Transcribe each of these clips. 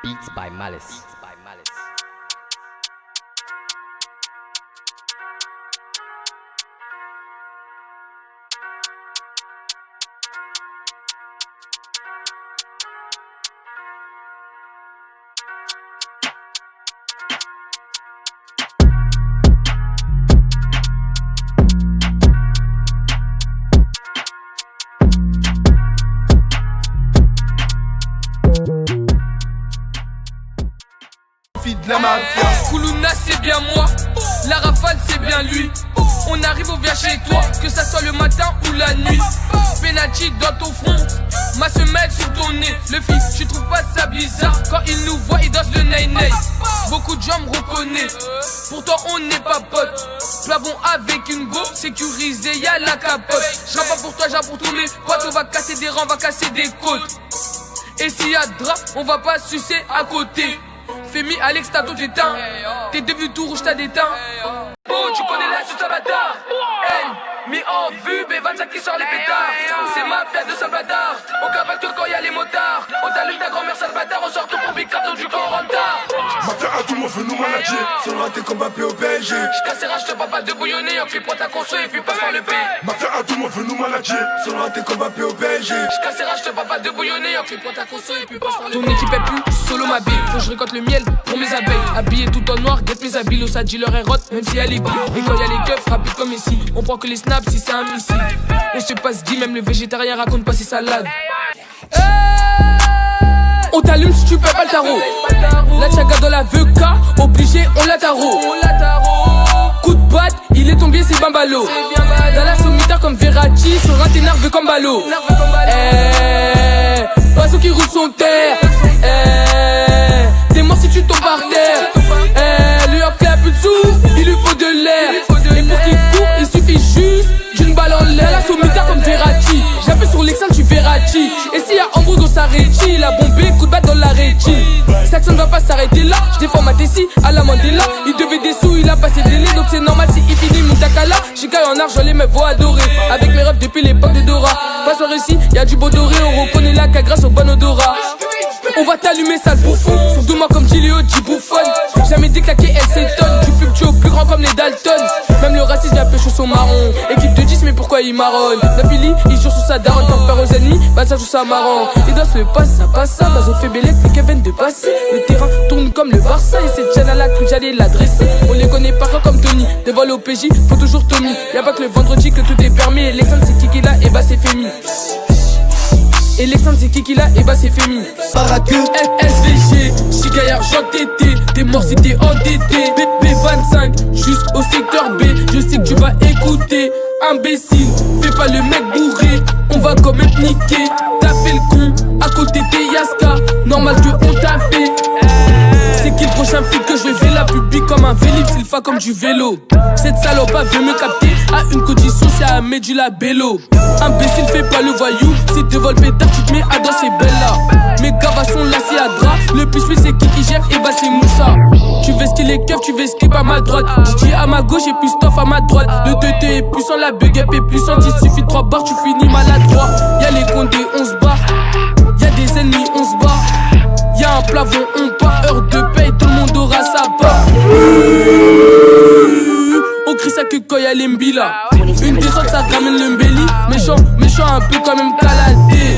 Beats by Malice. De la mafia. Koulouna c'est bien moi, la rafale c'est bien lui. On arrive, on vient chez toi, que ça soit le matin ou la nuit. Penalty dans ton front, ma semelle sur ton nez. Le fils, tu trouves pas ça bizarre? Quand il nous voit, il danse le ney-ney. Beaucoup de gens me reconnaissent, pourtant on n'est pas potes. Plavons avec une go, sécurisé, y'a la capote. J'rappe pas pour toi, j'rappe pour tous mes potes. On va casser des rangs, on va casser des côtes. Et s'il y a drap, on va pas sucer à côté. Femi, Alex, t'as tout éteint. T'es devenu tout rouge, t'as déteint. Oh, tu connais la suite, bâtard. Elle, mis en vue, B25 qui sort les pétards. C'est mafia de Salvador. On cavale que quand y'a les motards. On t'allume ta grand-mère Salvador. On sort tout pour pick up du corps en retard. Mafia à tout le monde veut nous manager. C'est le raté comme Mbappé au PSG. J'casse et rage, te pas de bouillonner. En clip, prends ta conso et puis passe par le P. Mafia à tout le monde veut nous manager. C'est le raté comme Mbappé au PSG. J'casse et rage, te pas de bouillonner. En clip, prends ta conso et puis passe par le P. Ton équipe est plus solo ma bille. Faut que je récolte le miel pour mes abeilles. Habillé tout en noir, guette mes habits. L'eau, ça dit leur est rot, même si elle est gris. Et quand y'a les keufs, rapide comme ici. On prend que les snaps si c'est un missile. On se passe dit, même le végétarien raconte pas ses salades. On t'allume si tu paies pas le tarot. La tchaga dans la VK, obligé, on la tarot. Coup de patte, il est tombé, c'est Bambalo. Dans la sommitard comme Verratti, sur un t'es nerveux comme Ballot. Oiseau qui roule son terre. T'es mort si tu tombes par terre. Lui York a plus de sous, il lui faut de l'air. Et pour qu'il court, il suffit juste d'une balle en l'air. La sommitard comme Verratti, j'appuie sur l'exemple du Verratti. Et s'il y a Hambourg on s'arrête, il a bombé, coup de batte dans la régie. Saxon ne va pas s'arrêter là, je défends ma Tessie à la Mandela. Il devait des sous, il a passé des délai, donc c'est normal si il finit Moutakala. Chicago en argent, les meufs vont adorer. Avec mes rêves depuis l'époque de Dora. Pas soir ici, y'a du beau doré, on reconnaît la cas grâce au bon odorat. On va t'allumer sale bouffon, sur 2 mois comme Gilio, dit bouffonne. Jamais déclaqué, elle s'étonne. Du pub, tu es au plus grand comme les Dalton. Même le racisme, y'a pécho son marron. Équipe de 10, mais pourquoi il marronne? La Philly, il jure sur sa daronne. Tant peur aux ennemis, bah ça joue ça marrant. Et dans ce passe, ça passe ça. Bazo fait bellec, les Kevin de passer. Le terrain tourne comme le Barça. Et c'est Jan à la cru, j'allais l'adresser. On les connaît pas comme Tony. Devant l'OPJ, faut toujours Tommy. Y'a pas que le vendredi que tout est permis. Alexandre, c'est qui là, et bah c'est Femi. Alexandre, c'est qui là, et bah c'est Femi. Paraqueux, SVG, Chicago argent TT. T'es mort si t'es endetté. BP25, juste au secteur B. Je sais que tu vas écouter. Imbécile, fais pas le mec bourré. On va quand même te niquer. T'as fait le con, à côté t'es Yaska. Normal que on t'a fait. C'est qui le prochain flic que je vais la public comme un Vélib, c'est le fa comme du vélo. Cette salope veut me capter à une condition, c'est à mettre du labello. Imbécile, fais pas le voyou. Si te vole pétard, tu te mets à danser bella. Mes gavas sont là, c'est à drap. Le plus c'est qui gère, et bah c'est Moussa. Tu veux skill les keufs, tu veux skip à ma droite. Titi à ma gauche et puis Stoff à ma droite. Le TT est puissant, la bug up est puissante. Il suffit de 3 barres, tu finis maladroit. Y'a les condés, on se barre. Y'a des ennemis, on se barre. Y'a un plafond, on part. Heure de paye, tout le monde aura sa part. On crie ça que quand y'a les mbila. Une descente, ça ramène le mbelly. Méchant, méchant, un peu quand même caladé.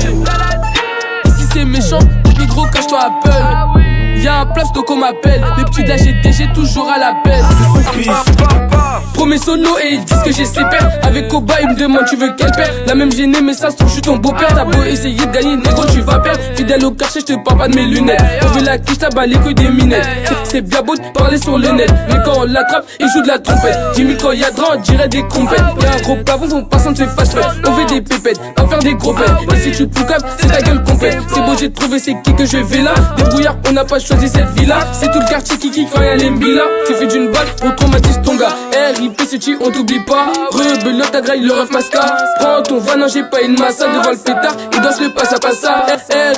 Ici c'est méchant, micro, cache-toi Apple. Y'a un plasto qu'on m'appelle. Les petits de la GTG toujours à l'appel. Promets solo et ils disent que j'ai ses pères. Avec Koba ils me demandent tu veux quel père. La même gênée mais ça se trouve je suis ton beau-père. T'as beau essayer de gagner négro tu vas perdre. Fidèle au quartier je te parle pas de mes lunettes. On veut la quiche t'as bas les couilles des minettes. C'est bien beau de parler sur le net. Mais quand on l'attrape il joue de la trompette. 10 000 quand y'a drap on dirait des compètes. Y'a un gros pavon son passant se fast fait. On fait des pépettes, à faire des gros pètes. Et si tu te poucaves c'est ta gueule complète. C'est beau j'ai trouvé c'est qui que je vais là. Débrouillard on n'a pas choisi cette villa. C'est tout le quartier qui quand y'a les mbila. Tu fais d'une balle on traumatise ton gars. RIP ce on t'oublie pas. Rebelote ta graille le ref masca. Prends ton van, non j'ai pas une massa. Devant le pétard, il danse le passe à passa.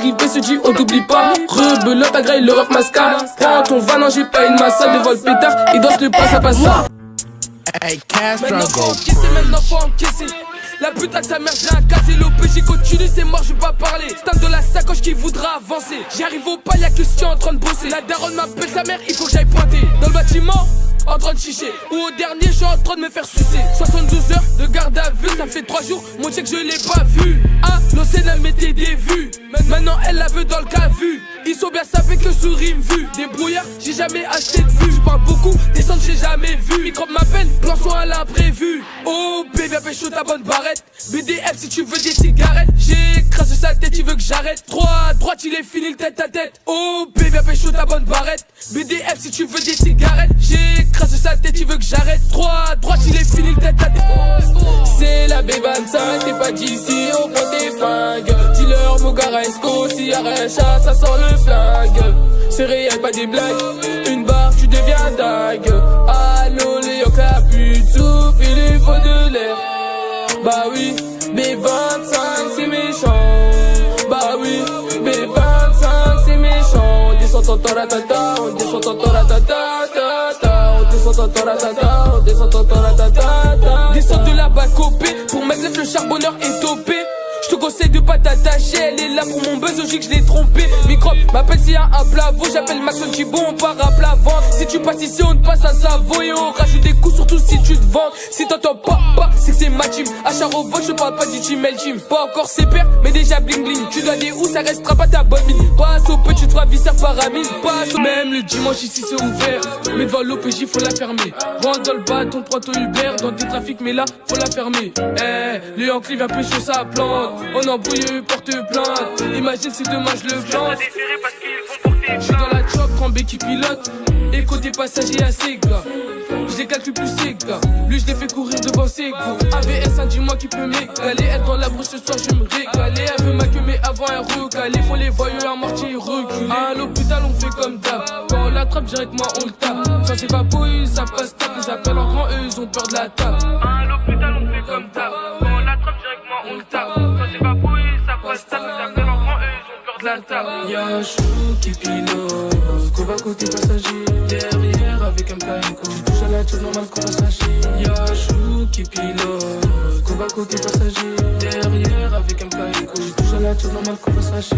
RIP ce on t'oublie pas. Rebelote ta graille le ref masca. Prends ton van, non j'ai pas une massa. Devant le pétard, il danse le passe à passa. Hey, Castro, maintenant faut encaisser, maintenant faut encaisser. La putain de sa mère, j'ai un cassé. L'OPJ continue, c'est mort, je vais pas parler. Stam de la sacoche qui voudra avancer. J'arrive au pas, y'a que ce qui est en train de bosser. La daronne m'appelle sa mère, il faut que j'aille pointer. Dans le bâtiment, en train de chicher. Ou au dernier, je suis en train de me faire sucer. 72 heures de garde à vue, ça fait 3 jours. Mon check, je l'ai pas vu. Ah, l'OCN elle mettait des vues. Maintenant, elle la veut dans le cas vu. Ils sont bien sapés que sous rime vu. Des brouillards, j'ai jamais acheté de vue. Je parle beaucoup, descendre, j'ai jamais vu. Microbe m'appelle, plan soit à l'imprévu. Oh, bébé, viens pécho ta bonne barrette. BDF si tu veux des cigarettes. J'écrase sa tête, il veut que j'arrête. Droite, il est fini le tête à tête. Oh, bébé, viens pécho ta bonne barrette. BDF si tu veux des cigarettes. J'écrase sa tête, il veut que j'arrête. Droite, il est fini le tête à tête. C'est la B25, t'es pas d'ici, on prend tes fringues. Dealer, Mogaresco, s'il y a un chat, ça sent le flingue. C'est réel, pas des blagues. Une barre, tu deviens dingue. Allô, Léo, la pute souffle, il lui faut de l'air. Bah oui, B25, c'est méchant. Bah oui, B25, c'est méchant. On descend en toratata, on descend en toratata. On descend en toratata, on descend en toratata. Descends de là-bas copé, pour mettre le charbonneur est topé. Je te conseille de pas t'attacher, elle est là pour mon buzz, logique, je l'ai trompé. Microbe m'appelle s'il y a un plavo, j'appelle Maxon Thibault, on part à plat ventre. Si tu passes ici, on te passe à Savoie et on rajoute des coups, surtout si tu te vends. Si t'entends pas, c'est que c'est ma team. À Charovo, je parle pas du team, elle team. Pas encore ses pères, mais déjà bling bling. Tu dois des où, ça restera pas ta bonne mine. Passe au peu, tu te feras visser par amine. Passe au même le dimanche ici c'est ouvert. Mais devant l'OPJ, faut la fermer. Rentre dans le bâton, prends ton Uber. Dans des trafics, mais là, faut la fermer. Le Yankee vient pêcher sa plante. On embrouille, porte plainte. Imagine si demain je le plante. Je suis dans la chop, trembé qui pilote. Et côté passager à ses gars. Je les calcule plus ses gars. Lui je l'ai fait courir devant ses gars. AVS, un dis-moi qui peut m'égaler. Elle dans la brousse ce soir je me régaler. Elle veut ma queue mais avant elle recale. Font les voyous, un mortier reculé. À l'hôpital on fait comme d'hab. Quand on l'attrape directement on le tape. Ça c'est pas beau, ça passe tape. Les appels en grand, eux ils ont peur de la table. À l'hôpital on fait comme d'hab. Quand on l'attrape directement on le tape. Ça c'est pas beau, ça passe tape. Les appels en grand, eux ils ont peur de la table. Y'a Chou qui pilote. Qu'on va côté passager. Derrière avec un panico. Tu touches à la tête normal qu'on va sacher. Y'a Chou qui pilote. Qu'on va côté passager. Derrière avec un panico. Tu touches à la tête normal qu'on va sacher.